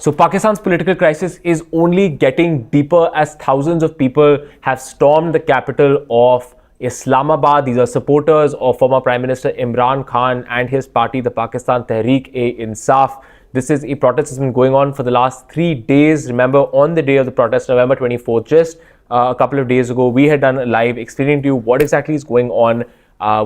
So Pakistan's political crisis is only getting deeper as thousands of people have stormed the capital of Islamabad. These are supporters of former Prime Minister Imran Khan and his party, the Pakistan Tehreek-e-Insaf. This is a protest that's been going on for the last 3 days. Remember, on the day of the protest, November 24th, just a couple of days ago, we had done a live explaining to you what exactly is going on.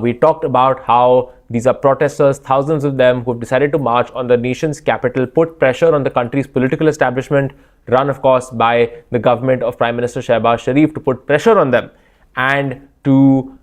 We talked about how these are protesters, thousands of them, who have decided to march on the nation's capital, put pressure on the country's political establishment, run, of course, by the government of Prime Minister Shehbaz Sharif, to put pressure on them and to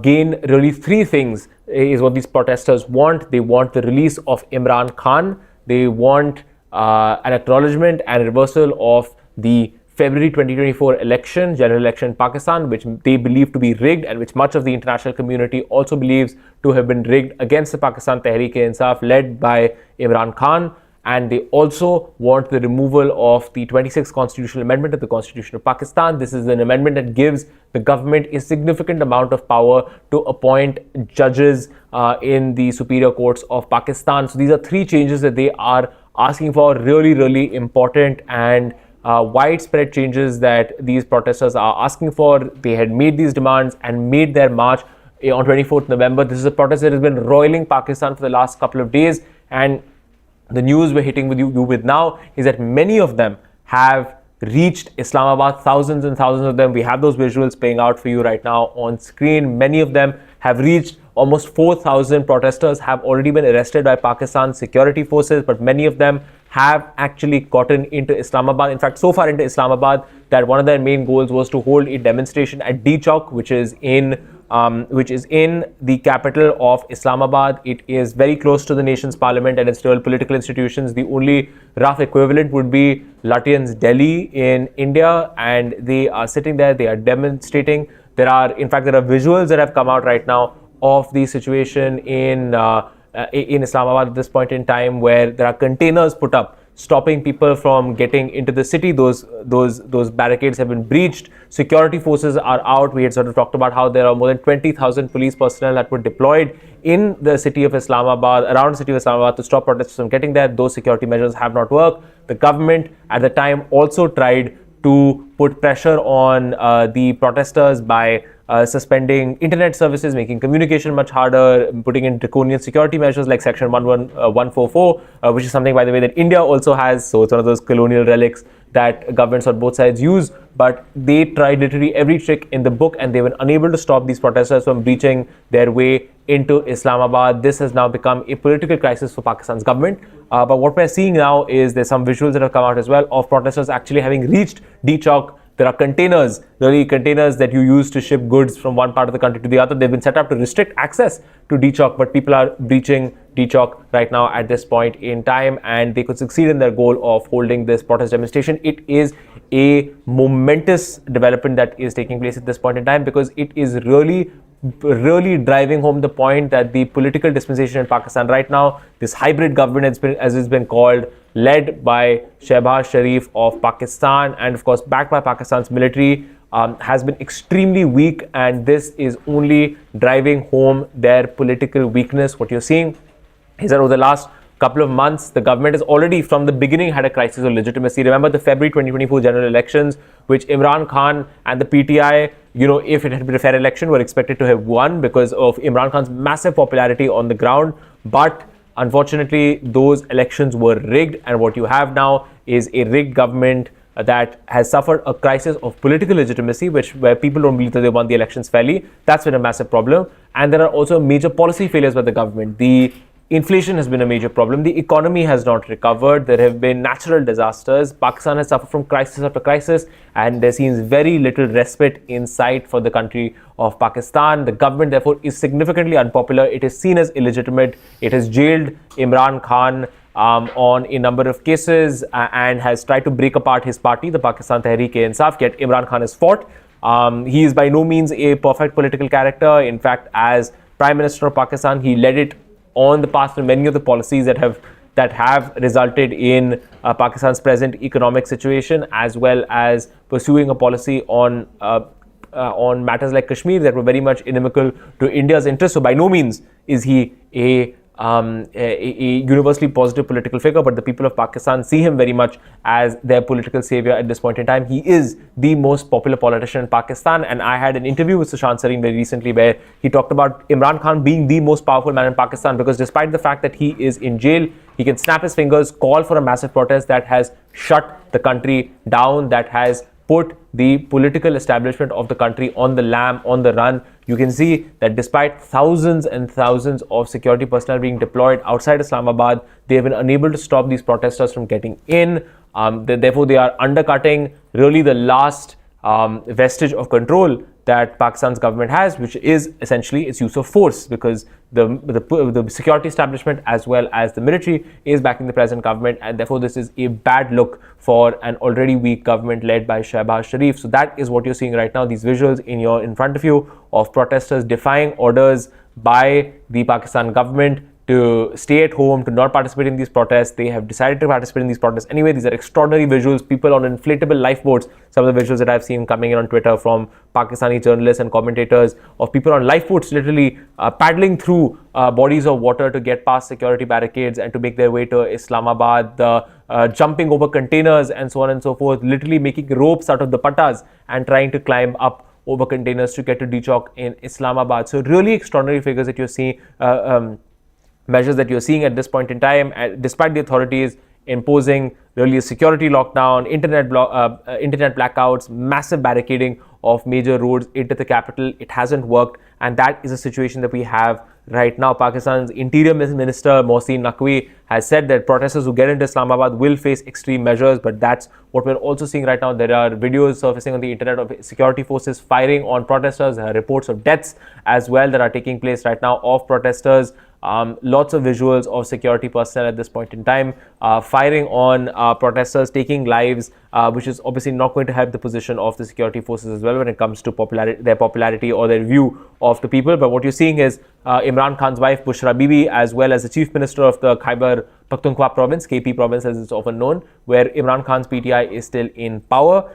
gain really 3 things is what these protesters want. They want the release of Imran Khan. They want an acknowledgement and reversal of the February 2024 election, general election in Pakistan, which they believe to be rigged and which much of the international community also believes to have been rigged against the Pakistan Tehreek-e-Insaf led by Imran Khan. And they also want the removal of the 26th constitutional amendment of the Constitution of Pakistan. This is an amendment that gives the government a significant amount of power to appoint judges in the superior courts of Pakistan. So these are 3 changes that they are asking for, really, really important and widespread changes that these protesters are asking for. They had made these demands and made their march on 24th November. This is a protest that has been roiling Pakistan for the last couple of days, and the news we're hitting you with now is that many of them have reached Islamabad, thousands and thousands of them. We have those visuals playing out for you right now on screen. Many of them have reached. Almost 4,000 protesters have already been arrested by Pakistan's security forces, but many of them have actually gotten into Islamabad. In fact, so far into Islamabad that one of their main goals was to hold a demonstration at D Chowk, which is in the capital of Islamabad. It is very close to the nation's parliament and its real political institutions. The only rough equivalent would be Lutyens Delhi in India, and they are sitting there, they are demonstrating. There are visuals that have come out right now of the situation in Islamabad at this point in time, where there are containers put up stopping people from getting into the city. Those barricades have been breached. Security forces are out. We had sort of talked about how there are more than 20,000 police personnel that were deployed in the city of Islamabad, around the city of Islamabad, to stop protesters from getting there. Those security measures have not worked. The government at the time also tried to put pressure on the protesters by suspending internet services, making communication much harder, putting in draconian security measures like Section 144, which is something, by the way, that India also has. So it's one of those colonial relics that governments on both sides use. But they tried literally every trick in the book, and they were unable to stop these protesters from breaching their way into Islamabad. This has now become a political crisis for Pakistan's government. But what we're seeing now is there's some visuals that have come out as well of protesters actually having reached D Chowk. There are containers that you use to ship goods from one part of the country to the other. They've been set up to restrict access to D Chowk, but people are breaching D Chowk right now at this point in time, and they could succeed in their goal of holding this protest demonstration. It is a momentous development that is taking place at this point in time, because it is really driving home the point that the political dispensation in Pakistan right now, this hybrid government, as it's been called, led by Shehbaz Sharif of Pakistan and of course backed by Pakistan's military, has been extremely weak, and this is only driving home their political weakness. What you're seeing is that over the last couple of months, the government has already from the beginning had a crisis of legitimacy. Remember the February 2024 general elections, which Imran Khan and the PTI, if it had been a fair election, were expected to have won because of Imran Khan's massive popularity on the ground. But unfortunately, those elections were rigged, and what you have now is a rigged government that has suffered a crisis of political legitimacy, where people don't believe that they won the elections fairly. That's been a massive problem. And there are also major policy failures by the government. The inflation has been a major problem. The economy has not recovered. There have been natural disasters. Pakistan has suffered from crisis after crisis, and there seems very little respite in sight for the country of Pakistan. The government, therefore, is significantly unpopular. It is seen as illegitimate. It has jailed Imran Khan on a number of cases and has tried to break apart his party, the Pakistan Tehreek-e-Insaf, yet Imran Khan has fought. He is by no means a perfect political character. In fact, as Prime Minister of Pakistan, he led it on the path to many of the policies that have resulted in Pakistan's present economic situation, as well as pursuing a policy on matters like Kashmir that were very much inimical to India's interests. So by no means is he a a universally positive political figure, but the people of Pakistan see him very much as their political savior at this point in time. He is the most popular politician in Pakistan, and I had an interview with Sushant Sareen very recently where he talked about Imran Khan being the most powerful man in Pakistan, because despite the fact that he is in jail, he can snap his fingers, call for a massive protest that has shut the country down, that has put the political establishment of the country on the lam, on the run. You can see that despite thousands and thousands of security personnel being deployed outside Islamabad, they have been unable to stop these protesters from getting in. Therefore, they are undercutting really the last vestige of control that Pakistan's government has, which is essentially its use of force, because the security establishment as well as the military is backing the present government, and therefore this is a bad look for an already weak government led by Shehbaz Sharif. So that is what you're seeing right now, these visuals in front of you of protesters defying orders by the Pakistan government to stay at home, to not participate in these protests. They have decided to participate in these protests anyway. These are extraordinary visuals. People on inflatable lifeboats, some of the visuals that I've seen coming in on Twitter from Pakistani journalists and commentators, of people on lifeboats literally paddling through bodies of water to get past security barricades and to make their way to Islamabad, jumping over containers and so on and so forth, literally making ropes out of the pattas and trying to climb up over containers to get to D Chowk in Islamabad. So really extraordinary figures that you're seeing, measures that you're seeing at this point in time, despite the authorities imposing really a security lockdown, internet blackouts, massive barricading of major roads into the capital. It hasn't worked, and that is a situation that we have right now. Pakistan's Interior Minister Mohsin Naqvi has said that protesters who get into Islamabad will face extreme measures, but that's what we're also seeing right now. There are videos surfacing on the internet of security forces firing on protesters, reports of deaths as well that are taking place right now of protesters. Lots of visuals of security personnel at this point in time firing on protesters, taking lives, which is obviously not going to help the position of the security forces as well when it comes to their popularity or their view of the people. But what you're seeing is Imran Khan's wife Bushra Bibi, as well as the chief minister of the Khyber Pakhtunkhwa province, KP province as it's often known, where Imran Khan's PTI is still in power.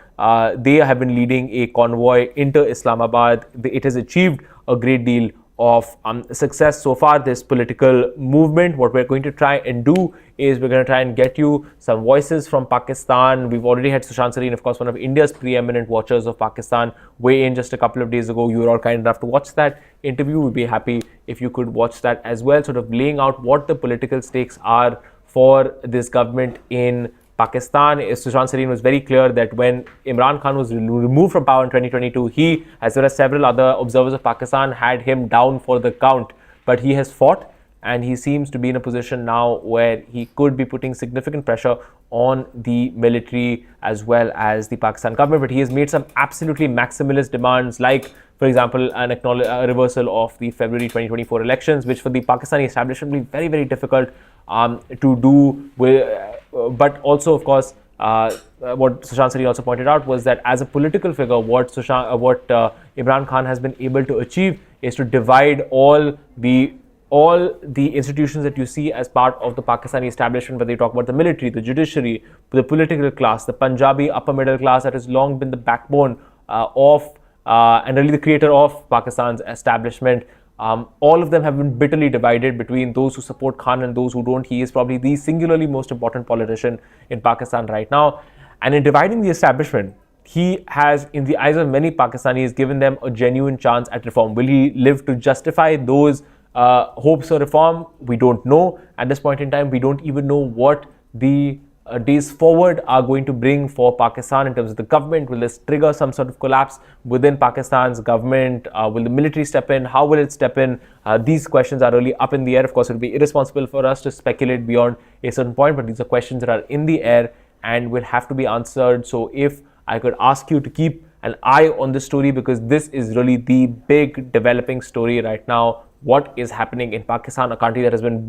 They have been leading a convoy into Islamabad. It has achieved a great deal of success so far, this political movement. What we're going to try and do is we're going to try and get you some voices from Pakistan. We've already had Sushant Sareen, of course, one of India's preeminent watchers of Pakistan, weigh in just a couple of days ago. You were all kind enough to watch that interview. We'd be happy if you could watch that as well, sort of laying out what the political stakes are for this government in Pakistan. Sushant Sareen was very clear that when Imran Khan was removed from power in 2022, he, as well as several other observers of Pakistan, had him down for the count. But he has fought, and he seems to be in a position now where he could be putting significant pressure on the military as well as the Pakistan government. But he has made some absolutely maximalist demands, like, for example, a reversal of the February 2024 elections, which for the Pakistani establishment will be very, very difficult to do. But also, of course, what Sushant Sareen also pointed out was that as a political figure, what Imran Khan has been able to achieve is to divide all the institutions that you see as part of the Pakistani establishment, whether you talk about the military, the judiciary, the political class, the Punjabi upper middle class that has long been the backbone and really the creator of Pakistan's establishment. All of them have been bitterly divided between those who support Khan and those who don't. He is probably the singularly most important politician in Pakistan right now. And in dividing the establishment, he has, in the eyes of many Pakistanis, given them a genuine chance at reform. Will he live to justify those hopes for reform? We don't know. At this point in time, we don't even know what the days forward are going to bring for Pakistan in terms of the government. Will this trigger some sort of collapse within Pakistan's government? Will the military step in? How will it step in? These questions are really up in the air. Of course, it would be irresponsible for us to speculate beyond a certain point, but these are questions that are in the air and will have to be answered. So if I could ask you to keep an eye on this story, because this is really the big developing story right now. What is happening in Pakistan, a country that has been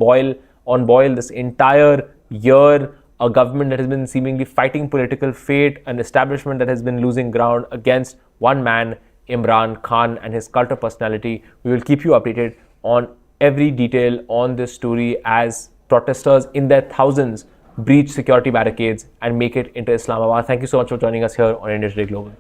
on boil this entire year, a government that has been seemingly fighting political fate, an establishment that has been losing ground against one man, Imran Khan, and his cult of personality. We will keep you updated on every detail on this story as protesters in their thousands breach security barricades and make it into Islamabad. Thank you so much for joining us here on India Today Global.